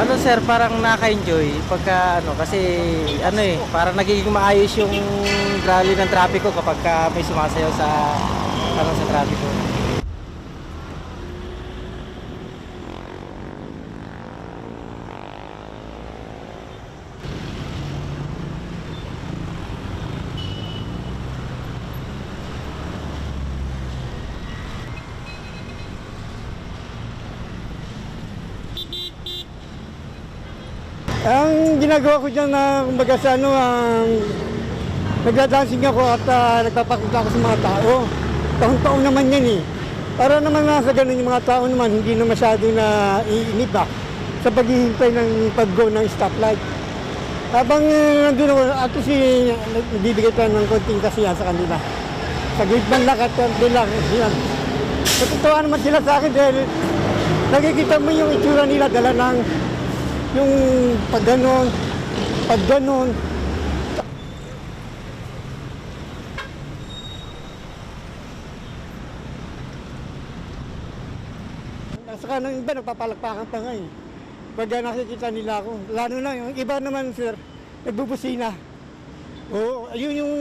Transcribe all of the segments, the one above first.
Ano sir, parang naka-enjoy pagka ano kasi ano parang nagiging maayos yung rally ng trapiko kapag may sumasayaw sa sa trapiko. Ang ginagawa ko dyan na kumbaga sa nagda-dancing ako at nagpapakita ako sa mga tao. Taon-taon naman yan eh. Para naman nasa ganun yung mga tao naman, hindi na masyado na iinip sa paghihintay ng pag-go ng stoplight. Habang nandun ako, at nagbibigay tayo ng konting kasiyahan sa kanila. Sa gate man lang at lang. Natutuwa naman sila sa akin dahil nakikita mo yung itsura nila dala ng yung pagganon. Saka nang iba nagpapalakpakan pa nga eh. Pagka nakikita nila ako, lalo na yung iba naman sir, nagbubusina. Oo, yun yung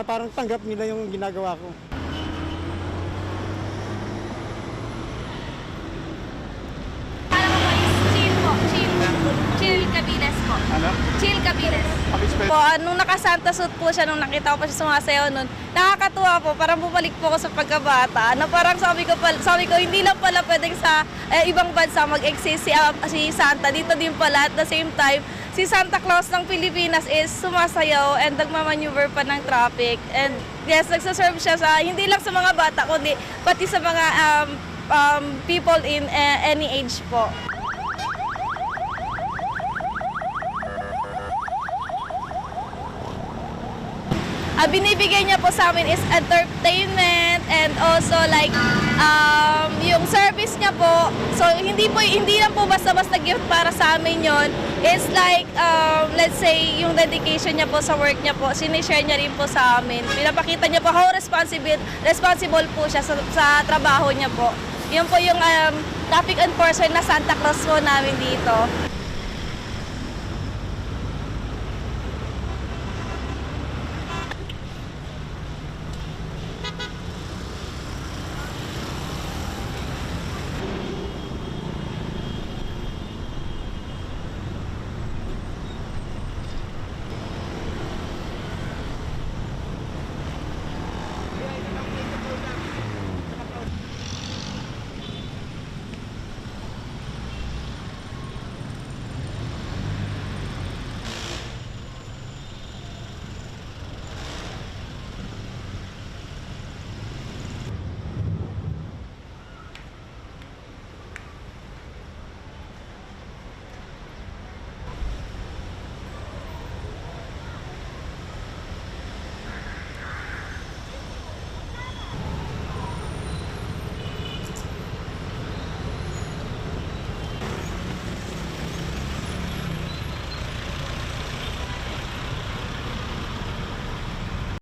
parang tanggap nila yung ginagawa ko. Chill Cabiles po. Ano? Chill Cabiles. Pakispe- Po, nung naka-Santa suit po siya, nung nakita ko pa siya sumasayaw nun, nakakatuwa po, parang bumalik po ako sa pagkabata, na parang sabi ko, hindi lang pala pwedeng sa ibang bansa mag-exist si Santa, dito din pala at the same time, si Santa Claus ng Pilipinas is sumasayaw and nagmamaneuver pa ng traffic. And yes, nagsaserve siya sa, hindi lang sa mga bata, kundi pati sa mga people in any age po. Binibigay niya po sa amin is entertainment and also like yung service niya po. So hindi lang po basta-basta gift para sa amin yon. It's like let's say yung dedication niya po sa work niya po, sinishare niya rin po sa amin. Pinapakita niya po how responsible po siya sa trabaho niya po. Yun po yung traffic enforcer na Santa Claus po namin dito.